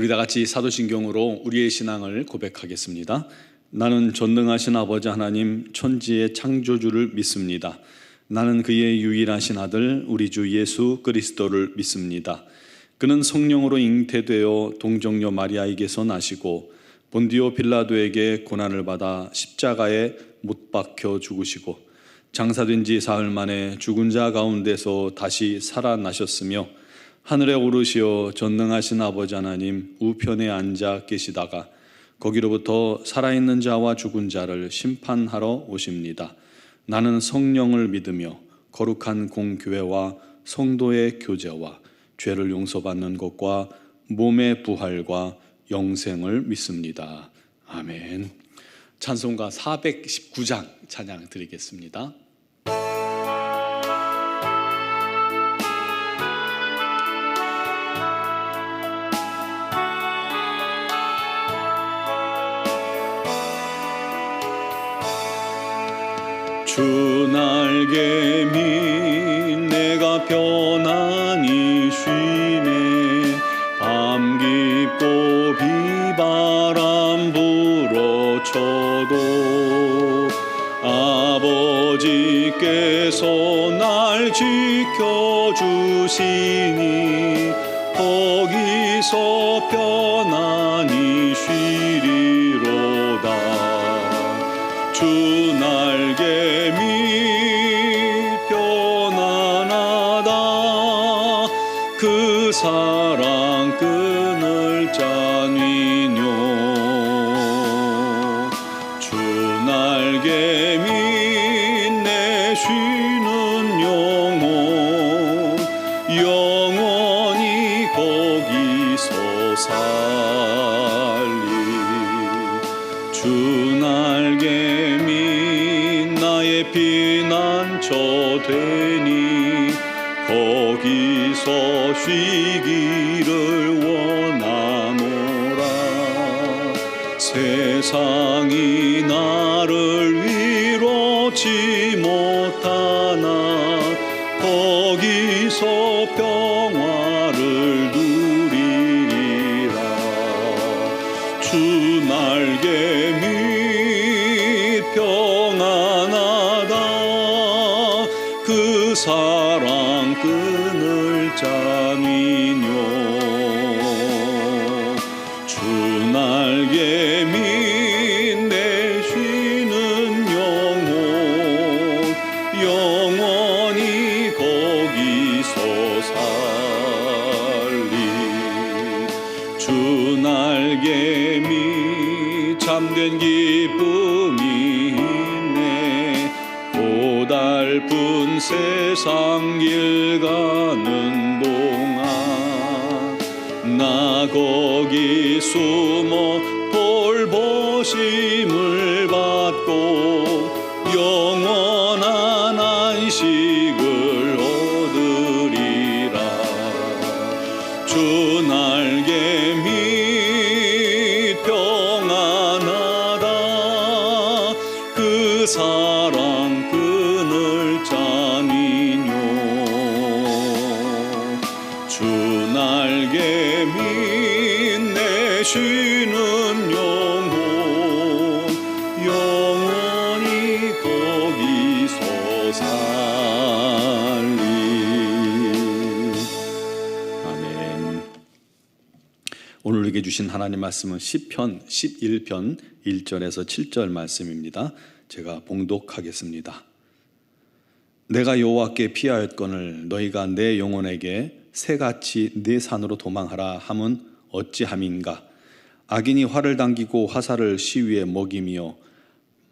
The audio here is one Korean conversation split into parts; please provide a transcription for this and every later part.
우리 다 같이 사도신경으로 우리의 신앙을 고백하겠습니다. 나는 전능하신 아버지 하나님 천지의 창조주를 믿습니다. 나는 그의 유일하신 아들 우리 주 예수 그리스도를 믿습니다. 그는 성령으로 잉태되어 동정녀 마리아에게서 나시고 본디오 빌라도에게 고난을 받아 십자가에 못 박혀 죽으시고 장사된 지 사흘 만에 죽은 자 가운데서 다시 살아나셨으며 하늘에 오르시어 전능하신 아버지 하나님 우편에 앉아 계시다가 거기로부터 살아있는 자와 죽은 자를 심판하러 오십니다. 나는 성령을 믿으며 거룩한 공교회와 성도의 교제와 죄를 용서받는 것과 몸의 부활과 영생을 믿습니다. 아멘. 찬송가 419장 찬양 드리겠습니다. 주 날개미 내가 편안히 쉬네. 밤 깊고 비바람 불어쳐도 아버지께서 날 지켜주시니 거기서 편안히 쉬리로다. 주 날개미 편안하다. 그 사랑 끈을 짜니뇨. 주 날개미 내 쉬는 영혼 영원히 거기서 살리. 주 날개미 나의 피난처 되니 거기서 쉬기를 원하노라. 세상이 나를 위로치 못하나 거기서 평화를 누리리라. 주 날개미 평안하다. 그 사랑 끈을 짜니뇨. 주 날개미 내 쉬는 영혼 영원히 거기서 살리. 주 날개미 참된 기쁨이 있네. 고달픈 세상 길 가는 동안 나 거기 숨어 돌보심을 받고 영원한 안식을 얻으리라. 주 날개미 평안하다. 그 사랑 끈을 짜니뇨. 주 날개미 내 쉬는 영혼 영원히 거기서 살리. 아멘. 오늘 우리에게 주신 하나님 말씀은 시편 11편 1절에서 7절 말씀입니다. 제가 봉독하겠습니다. 내가 여호와께 피하였거늘 너희가 내 영혼에게 새같이 네 산으로 도망하라 함은 어찌함인가. 악인이 활을 당기고 화살을 시위에 먹이며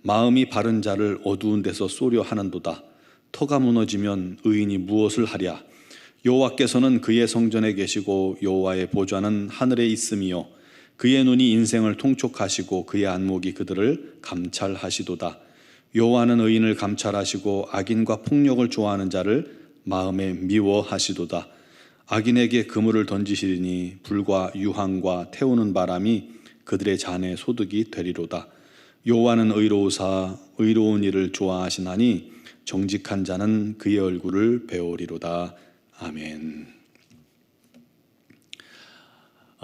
마음이 바른 자를 어두운 데서 쏘려 하는도다. 터가 무너지면 의인이 무엇을 하랴. 여호와께서는 그의 성전에 계시고 여호와의 보좌는 하늘에 있으며 그의 눈이 인생을 통촉하시고 그의 안목이 그들을 감찰하시도다. 여호와는 의인을 감찰하시고 악인과 폭력을 좋아하는 자를 마음에 미워하시도다. 악인에게 그물을 던지시리니 불과 유황과 태우는 바람이 그들의 잔에 소득이 되리로다. 여호와는 의로우사 의로운 일을 좋아하시나니 정직한 자는 그의 얼굴을 배우리로다. 아멘.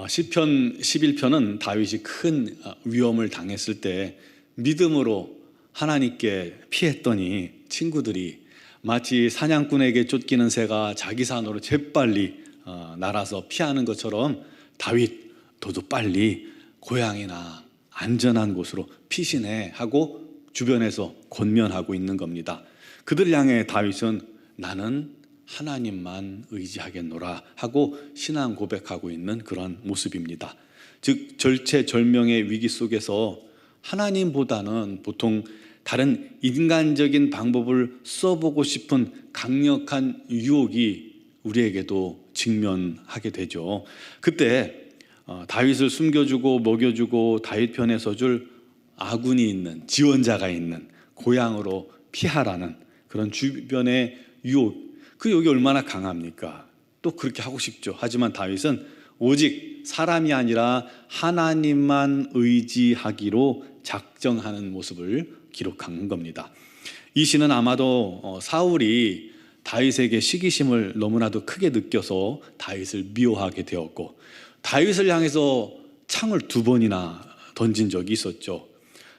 시편 11편은 다윗이 큰 위험을 당했을 때 믿음으로 하나님께 피했더니 친구들이 마치 사냥꾼에게 쫓기는 새가 자기 산으로 재빨리 날아서 피하는 것처럼 다윗 너도 빨리 고향이나 안전한 곳으로 피신해 하고 주변에서 권면하고 있는 겁니다. 그들 향해 다윗은 나는 하나님만 의지하겠노라 하고 신앙 고백하고 있는 그런 모습입니다. 즉 절체절명의 위기 속에서 하나님보다는 보통 다른 인간적인 방법을 써보고 싶은 강력한 유혹이 우리에게도 직면하게 되죠. 그때 다윗을 숨겨주고 먹여주고 다윗 편에 서줄 아군이 있는, 지원자가 있는 고향으로 피하라는 그런 주변의 유혹, 그 유혹이 얼마나 강합니까? 또 그렇게 하고 싶죠. 하지만 다윗은 오직 사람이 아니라 하나님만 의지하기로 작정하는 모습을 기록한 겁니다. 이 시는 아마도 사울이 다윗에게 시기심을 너무나도 크게 느껴서 다윗을 미워하게 되었고, 다윗을 향해서 창을 2번이나 던진 적이 있었죠.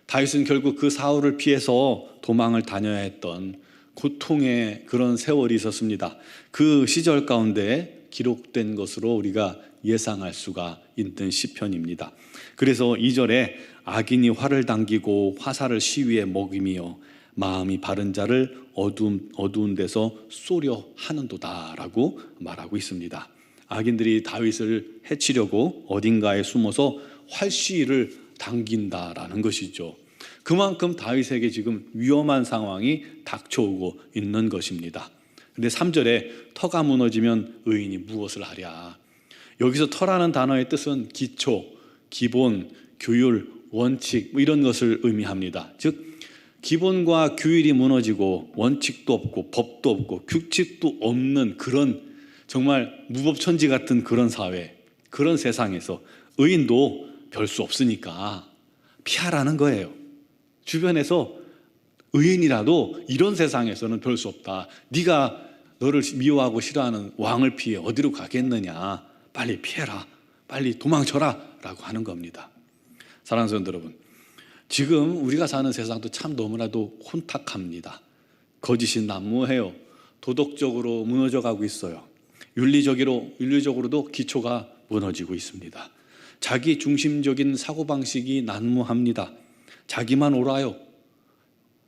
다윗은 결국 그 사울을 피해서 도망을 다녀야 했던 고통의 그런 세월이 있었습니다. 그 시절 가운데 기록된 것으로 우리가 예상할 수가 있는 시편입니다. 그래서 2절에 악인이 활을 당기고 화살을 시위에 먹이며 마음이 바른 자를 어두운 데서 쏘려 하는도다 라고 말하고 있습니다. 악인들이 다윗을 해치려고 어딘가에 숨어서 활시위를 당긴다라는 것이죠. 그만큼 다윗에게 지금 위험한 상황이 닥쳐오고 있는 것입니다. 근데 3절에 터가 무너지면 의인이 무엇을 하랴. 여기서 터라는 단어의 뜻은 기초, 기본, 규율, 원칙 이런 것을 의미합니다. 즉 기본과 규율이 무너지고 원칙도 없고 법도 없고 규칙도 없는 그런 정말 무법천지 같은 그런 사회, 그런 세상에서 의인도 별 수 없으니까 피하라는 거예요. 주변에서 의인이라도 이런 세상에서는 별 수 없다. 네가 너를 미워하고 싫어하는 왕을 피해 어디로 가겠느냐. 빨리 피해라. 빨리 도망쳐라 라고 하는 겁니다. 사랑하는 성도 여러분, 지금 우리가 사는 세상도 참 너무나도 혼탁합니다. 거짓이 난무해요. 도덕적으로 무너져가고 있어요. 윤리적으로도 기초가 무너지고 있습니다. 자기 중심적인 사고방식이 난무합니다. 자기만 옳아요.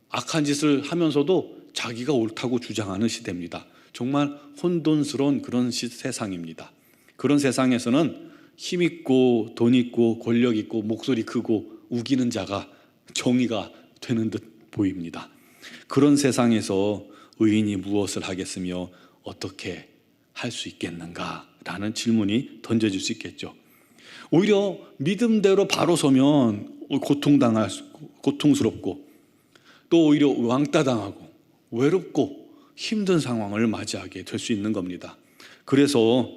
악한 짓을 하면서도 자기가 옳다고 주장하는 시대입니다. 정말 혼돈스러운 그런 세상입니다. 그런 세상에서는 힘 있고 돈 있고 권력 있고 목소리 크고 우기는 자가 정의가 되는 듯 보입니다. 그런 세상에서 의인이 무엇을 하겠으며 어떻게 할 수 있겠는가라는 질문이 던져질 수 있겠죠. 오히려 믿음대로 바로 서면 고통스럽고 또 오히려 왕따당하고 외롭고 힘든 상황을 맞이하게 될 수 있는 겁니다. 그래서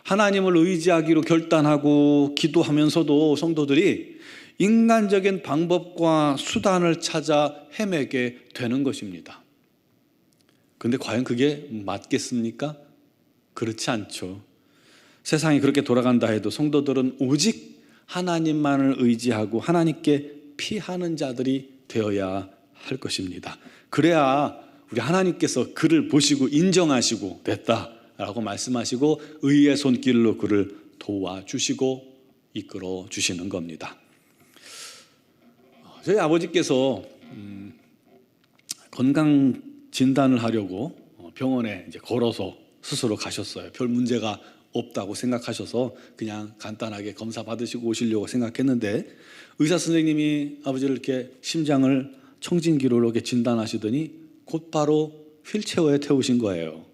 하나님을 의지하기로 결단하고 기도하면서도 성도들이 인간적인 방법과 수단을 찾아 헤매게 되는 것입니다. 그런데 과연 그게 맞겠습니까? 그렇지 않죠. 세상이 그렇게 돌아간다 해도 성도들은 오직 하나님만을 의지하고 하나님께 피하는 자들이 되어야 할 것입니다. 그래야 우리 하나님께서 그를 보시고 인정하시고 됐다라고 말씀하시고 의의 손길로 그를 도와주시고 이끌어 주시는 겁니다. 저희 아버지께서 건강 진단을 하려고 병원에 이제 걸어서 스스로 가셨어요. 별 문제가 없다고 생각하셔서 그냥 간단하게 검사 받으시고 오시려고 생각했는데 의사 선생님이 아버지를 이렇게 심장을 청진기로 이렇게 진단하시더니 곧바로 휠체어에 태우신 거예요.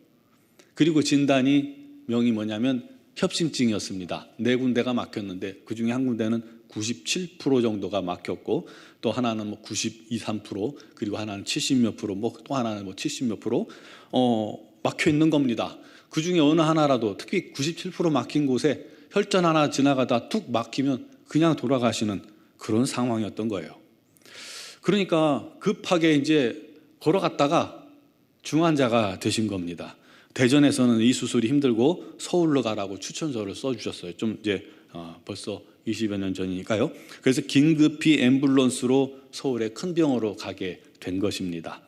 그리고 진단이 명이 뭐냐면 협심증이었습니다. 4군데가 막혔는데 그중에 한 군데는 97% 정도가 막혔고 또 하나는 뭐 92, 3% 그리고 하나는 70몇 프로 또 하나는 70몇 프로 막혀 있는 겁니다. 그중에 어느 하나라도 특히 97% 막힌 곳에 혈전 하나 지나가다 툭 막히면 그냥 돌아가시는 그런 상황이었던 거예요. 그러니까 급하게 이제 걸어갔다가 중환자가 되신 겁니다. 대전에서는 이 수술이 힘들고 서울로 가라고 추천서를 써주셨어요. 좀 이제 벌써 20여 년 전이니까요. 그래서 긴급히 앰뷸런스로 서울의 큰 병원으로 가게 된 것입니다.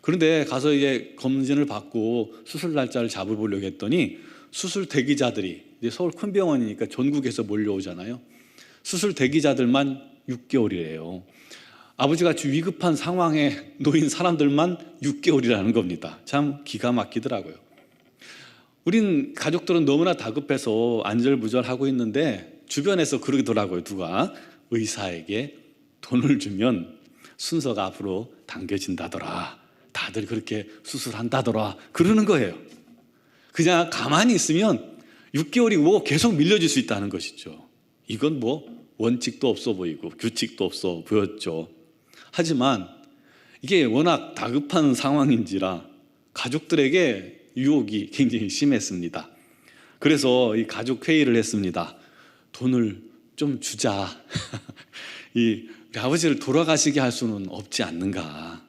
그런데 가서 이제 검진을 받고 수술 날짜를 잡아보려고 했더니 수술 대기자들이 이제 서울 큰 병원이니까 전국에서 몰려오잖아요. 수술 대기자들만 6개월이래요. 아버지같이 위급한 상황에 놓인 사람들만 6개월이라는 겁니다. 참 기가 막히더라고요. 우린 가족들은 너무나 다급해서 안절부절하고 있는데 주변에서 그러더라고요. 누가 의사에게 돈을 주면 순서가 앞으로 당겨진다더라. 다들 그렇게 수술한다더라. 그러는 거예요. 그냥 가만히 있으면 6개월이고 계속 밀려질 수 있다는 것이죠. 이건 뭐 원칙도 없어 보이고 규칙도 없어 보였죠. 하지만 이게 워낙 다급한 상황인지라 가족들에게 유혹이 굉장히 심했습니다. 그래서 이 가족 회의를 했습니다. 돈을 좀 주자. 우리 아버지를 돌아가시게 할 수는 없지 않는가.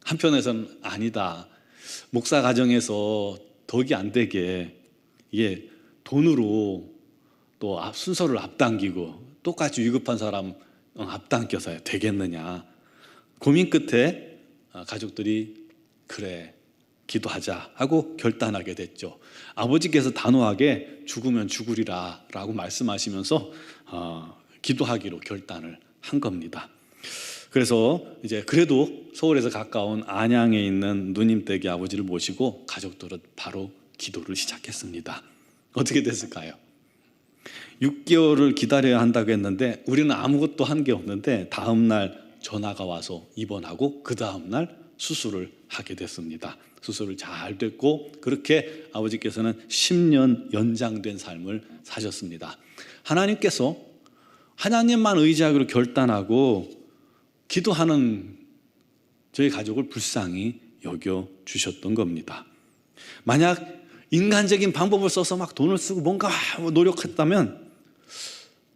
한편에서는 아니다. 목사 가정에서 덕이 안 되게 이게 돈으로 또 순서를 앞당기고 똑같이 위급한 사람 앞당겨서 되겠느냐. 고민 끝에 가족들이 그래 기도하자 하고 결단하게 됐죠. 아버지께서 단호하게 죽으면 죽으리라 라고 말씀하시면서 기도하기로 결단을 한 겁니다. 그래서 이제 그래도 서울에서 가까운 안양에 있는 누님 댁에 아버지를 모시고 가족들은 바로 기도를 시작했습니다. 어떻게 됐을까요? 6개월을 기다려야 한다고 했는데 우리는 아무것도 한 게 없는데 다음 날 전화가 와서 입원하고 그 다음 날 수술을 하게 됐습니다. 수술을 잘 됐고 그렇게 아버지께서는 10년 연장된 삶을 사셨습니다. 하나님께서 하나님만 의지하기로 결단하고 기도하는 저희 가족을 불쌍히 여겨주셨던 겁니다. 만약 인간적인 방법을 써서 막 돈을 쓰고 뭔가 노력했다면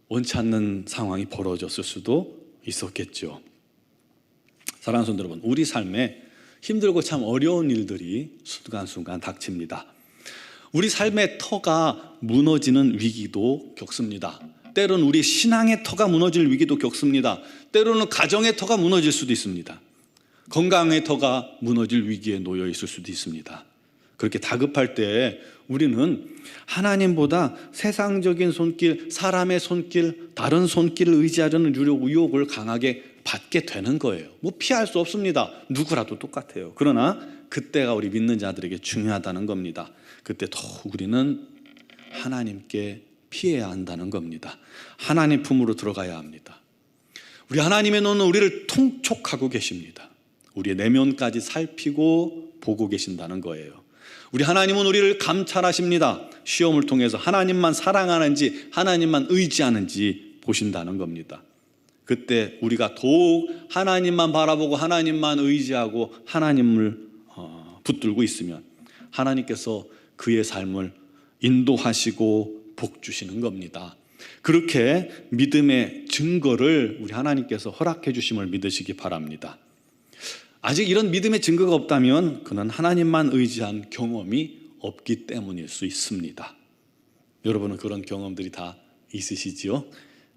원치 않는 상황이 벌어졌을 수도 있었겠죠. 사랑하는 성도 여러분, 우리 삶에 힘들고 참 어려운 일들이 순간순간 닥칩니다. 우리 삶의 터가 무너지는 위기도 겪습니다. 때로는 우리 신앙의 터가 무너질 위기도 겪습니다. 때로는 가정의 터가 무너질 수도 있습니다. 건강의 터가 무너질 위기에 놓여 있을 수도 있습니다. 그렇게 다급할 때 우리는 하나님보다 세상적인 손길, 사람의 손길, 다른 손길을 의지하려는 유혹을 강하게 받게 되는 거예요. 뭐 피할 수 없습니다. 누구라도 똑같아요. 그러나 그때가 우리 믿는 자들에게 중요하다는 겁니다. 그때 더욱 우리는 하나님께 피해야 한다는 겁니다. 하나님 품으로 들어가야 합니다. 우리 하나님의 눈은 우리를 통촉하고 계십니다. 우리의 내면까지 살피고 보고 계신다는 거예요. 우리 하나님은 우리를 감찰하십니다. 시험을 통해서 하나님만 사랑하는지 하나님만 의지하는지 보신다는 겁니다. 그때 우리가 더욱 하나님만 바라보고 하나님만 의지하고 하나님을 붙들고 있으면 하나님께서 그의 삶을 인도하시고 복 주시는 겁니다. 그렇게 믿음의 증거를 우리 하나님께서 허락해 주심을 믿으시기 바랍니다. 아직 이런 믿음의 증거가 없다면 그는 하나님만 의지한 경험이 없기 때문일 수 있습니다. 여러분은 그런 경험들이 다 있으시지요?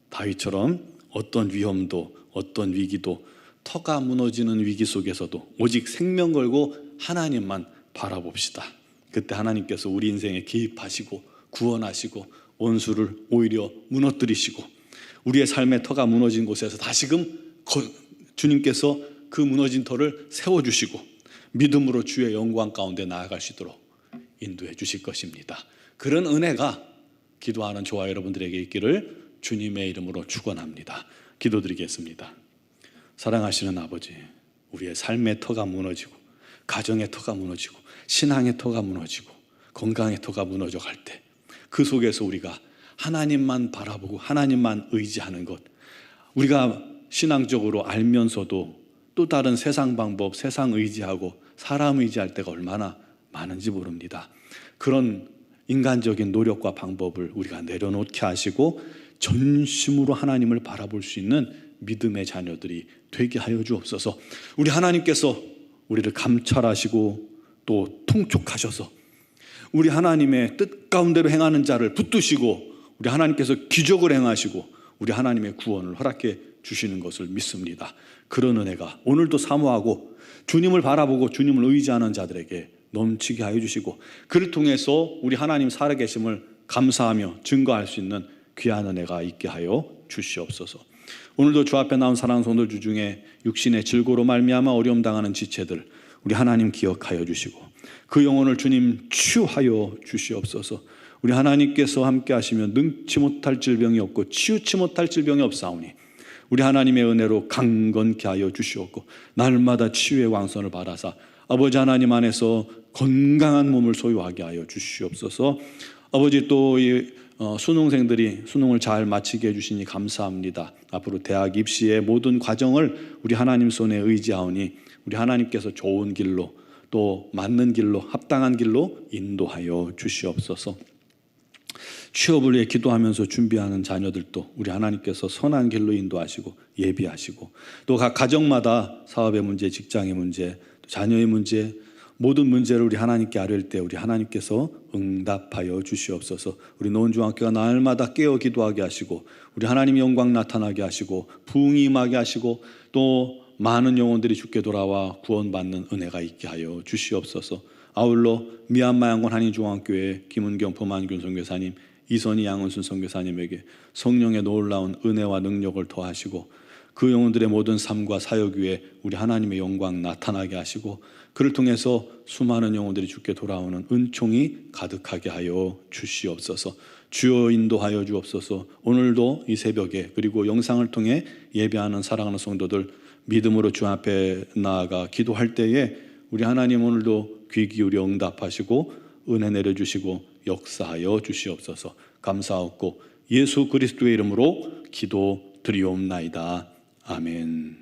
다윗처럼 어떤 위험도 어떤 위기도 터가 무너지는 위기 속에서도 오직 생명 걸고 하나님만 바라봅시다. 그때 하나님께서 우리 인생에 개입하시고 구원하시고 원수를 오히려 무너뜨리시고 우리의 삶의 터가 무너진 곳에서 다시금 주님께서 그 무너진 터를 세워주시고 믿음으로 주의 영광 가운데 나아갈 수 있도록 인도해 주실 것입니다. 그런 은혜가 기도하는 저와 여러분들에게 있기를 주님의 이름으로 축원합니다. 기도드리겠습니다. 사랑하시는 아버지, 우리의 삶의 터가 무너지고 가정의 터가 무너지고 신앙의 터가 무너지고 건강의 터가 무너져 갈 때 그 속에서 우리가 하나님만 바라보고 하나님만 의지하는 것, 우리가 신앙적으로 알면서도 또 다른 세상 방법, 세상 의지하고 사람 의지할 때가 얼마나 많은지 모릅니다. 그런 인간적인 노력과 방법을 우리가 내려놓게 하시고 전심으로 하나님을 바라볼 수 있는 믿음의 자녀들이 되게 하여 주옵소서. 우리 하나님께서 우리를 감찰하시고 또 통촉하셔서 우리 하나님의 뜻 가운데로 행하는 자를 붙드시고 우리 하나님께서 기적을 행하시고 우리 하나님의 구원을 허락해 주시는 것을 믿습니다. 그런 은혜가 오늘도 사모하고 주님을 바라보고 주님을 의지하는 자들에게 넘치게 하여 주시고 그를 통해서 우리 하나님 살아계심을 감사하며 증거할 수 있는 귀한 은혜가 있게 하여 주시옵소서. 오늘도 주 앞에 나온 사랑하는 성도들 중에 육신의 질고로 말미암아 어려움 당하는 지체들 우리 하나님 기억하여 주시고 그 영혼을 주님 치유하여 주시옵소서. 우리 하나님께서 함께 하시면 능치 못할 질병이 없고 치유치 못할 질병이 없사오니 우리 하나님의 은혜로 강건케 하여 주시옵고 날마다 치유의 왕선을 받아사 아버지 하나님 안에서 건강한 몸을 소유하게 하여 주시옵소서. 아버지 또 이 수능생들이 수능을 잘 마치게 해주시니 감사합니다. 앞으로 대학 입시의 모든 과정을 우리 하나님 손에 의지하오니 우리 하나님께서 좋은 길로 또 맞는 길로 합당한 길로 인도하여 주시옵소서. 취업을 위해 기도하면서 준비하는 자녀들도 우리 하나님께서 선한 길로 인도하시고 예비하시고 또 각 가정마다 사업의 문제, 직장의 문제, 자녀의 문제 모든 문제를 우리 하나님께 아뢰을 때 우리 하나님께서 응답하여 주시옵소서. 우리 노원중학교가 날마다 깨어 기도하게 하시고 우리 하나님 영광 나타나게 하시고 부흥이 임하게 하시고 또 많은 영혼들이 주께 돌아와 구원받는 은혜가 있게 하여 주시옵소서. 아울러 미얀마 양곤 한인중앙교회 김은경 범한균 선교사님, 이선희 양은순 선교사님에게 성령의 놀라운 은혜와 능력을 더하시고 그 영혼들의 모든 삶과 사역 위에 우리 하나님의 영광 나타나게 하시고 그를 통해서 수많은 영혼들이 주께 돌아오는 은총이 가득하게 하여 주시옵소서. 주여 인도하여 주옵소서. 오늘도 이 새벽에 그리고 영상을 통해 예배하는 사랑하는 성도들 믿음으로 주 앞에 나아가 기도할 때에 우리 하나님 오늘도 귀 기울여 응답하시고 은혜 내려주시고 역사하여 주시옵소서. 감사하옵고 예수 그리스도의 이름으로 기도드리옵나이다. 아멘.